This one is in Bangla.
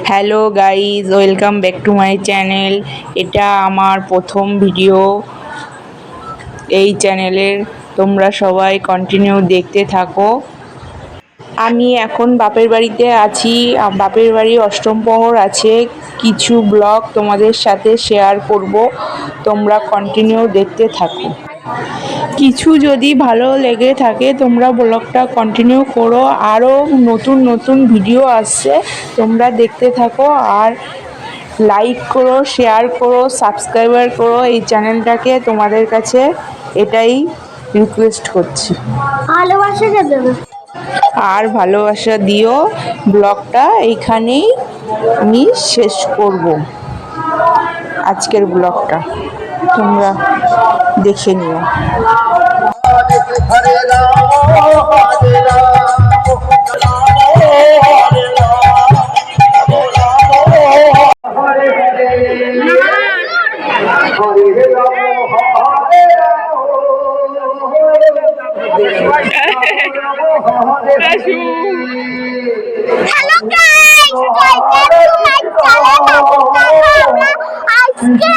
Hello guys, welcome back to my channel. এটা আমার প্রথম ভিডিও এই চ্যানেলের। তোমরা সবাই কন্টিনিউ দেখতে থাকো। আমি এখন বাপের বাড়িতে আছি। বাপের বাড়ি অষ্টম প্রহর আছে, কিছু ব্লগ তোমাদের সাথে শেয়ার করব। তোমরা কন্টিনিউ দেখতে থাকো। কিছু যদি ভালো লেগে থাকে তোমরা ব্লগটা কন্টিনিউ করো। আরও নতুন নতুন ভিডিও আসছে, তোমরা দেখতে থাকো। আর লাইক করো, শেয়ার করো, সাবস্ক্রাইবার করো এই চ্যানেলটাকে। তোমাদের কাছে এটাই রিকোয়েস্ট করছি। ভালোবাসা দেবে আর ভালোবাসা দিও। ব্লগটা এইখানেই আমি শেষ করব। আজকের ব্লগটা তোমরা দেখে নিও। Hello guys, welcome to my channel. আজকে